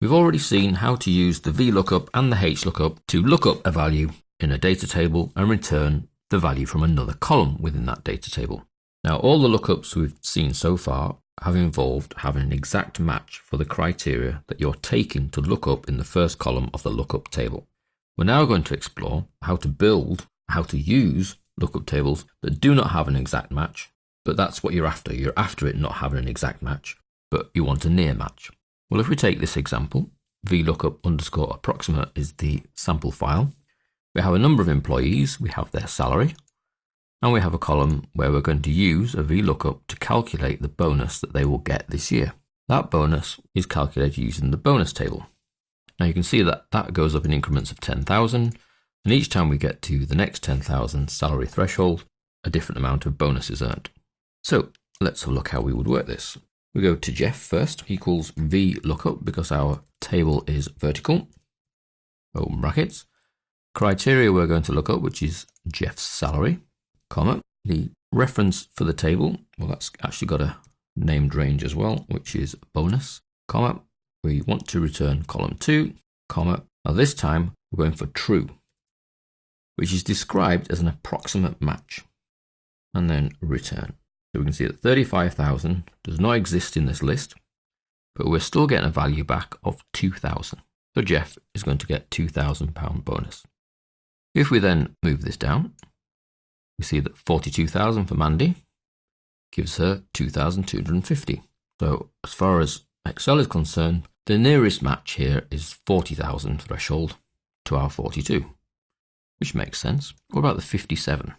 We've already seen how to use the VLOOKUP and the HLOOKUP to look up a value in a data table and return the value from another column within that data table. Now, all the lookups we've seen so far have involved having an exact match for the criteria that you're taking to look up in the first column of the lookup table. We're now going to explore how to use lookup tables that do not have an exact match, but that's what you're after. You're after it not having an exact match, but you want a near match. Well, if we take this example, VLOOKUP_approximate is the sample file. We have a number of employees, we have their salary, and we have a column where we're going to use a VLOOKUP to calculate the bonus that they will get this year. That bonus is calculated using the bonus table. Now you can see that that goes up in increments of 10,000, and each time we get to the next 10,000 salary threshold, a different amount of bonus is earned. So let's have a look how we would work this. We go to Jeff first, equals VLOOKUP, because our table is vertical, open brackets. Criteria we're going to look up, which is Jeff's salary, comma, the reference for the table, well, that's actually got a named range as well, which is bonus, comma, we want to return column 2, comma, now this time we're going for true, which is described as an approximate match, and then return. So we can see that 35,000 does not exist in this list, but we're still getting a value back of 2,000. So Jeff is going to get £2,000 bonus. If we then move this down, we see that 42,000 for Mandy gives her 2,250. So as far as Excel is concerned, the nearest match here is 40,000 threshold to our 42, which makes sense. What about the 57?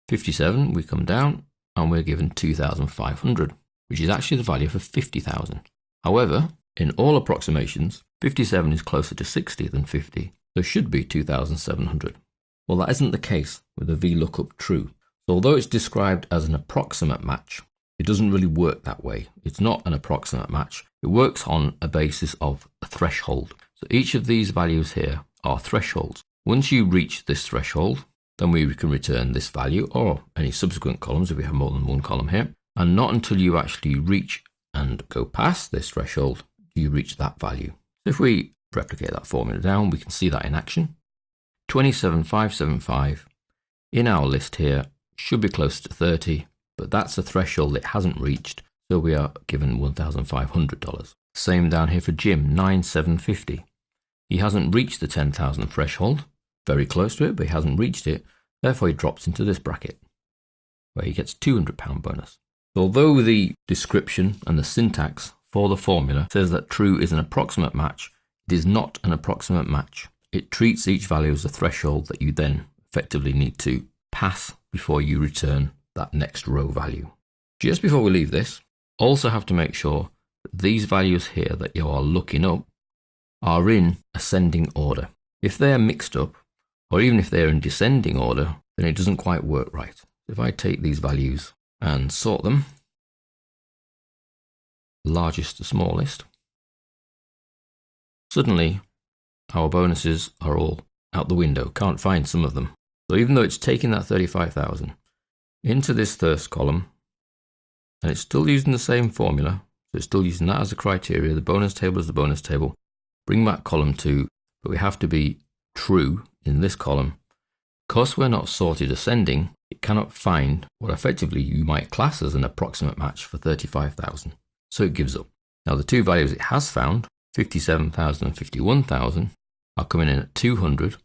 57, we come down and we're given 2,500, which is actually the value for 50,000. However, in all approximations, 57 is closer to 60 than 50, so it should be 2,700. Well, that isn't the case with the VLOOKUP true. So although it's described as an approximate match, it doesn't really work that way. It's not an approximate match. It works on a basis of a threshold. So each of these values here are thresholds. Once you reach this threshold, then we can return this value or any subsequent columns if we have more than one column here. And not until you actually reach and go past this threshold do you reach that value. So if we replicate that formula down, we can see that in action. 27,575 in our list here should be close to 30, but that's a threshold it hasn't reached, so we are given $1,500. Same down here for Jim, 9,750. He hasn't reached the 10,000 threshold, very close to it, but he hasn't reached it, therefore he drops into this bracket, where he gets £200 bonus. So although the description and the syntax for the formula says that true is an approximate match, it is not an approximate match. It treats each value as a threshold that you then effectively need to pass before you return that next row value. Just before we leave this, also have to make sure that these values here that you are looking up are in ascending order. If they are mixed up, or even if they're in descending order, then it doesn't quite work right. If I take these values and sort them, largest to smallest, suddenly our bonuses are all out the window, can't find some of them. So even though it's taking that 35,000 into this first column, and it's still using the same formula, so it's still using that as a criteria, the bonus table is the bonus table, bring back column 2, but we have to be true in this column. Because we're not sorted ascending, it cannot find what effectively you might class as an approximate match for 35,000. So it gives up. Now the two values it has found, 57,000 and 51,000, are coming in at 200.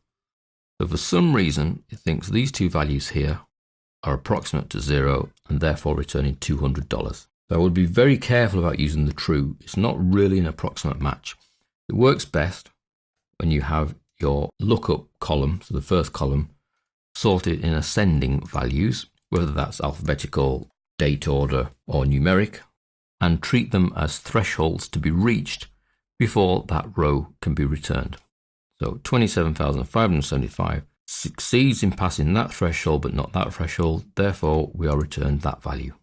So for some reason, it thinks these two values here are approximate to 0 and therefore returning $200. So I would be very careful about using the true. It's not really an approximate match. It works best when you have your lookup column, so the first column, sorted in ascending values, whether that's alphabetical, date order, or numeric, and treat them as thresholds to be reached before that row can be returned. So 27,575 succeeds in passing that threshold but not that threshold, therefore we are returned that value.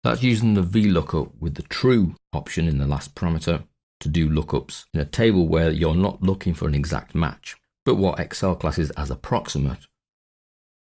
That's using the VLOOKUP with the true option in the last parameter to do lookups in a table where you're not looking for an exact match, but what Excel classes as approximate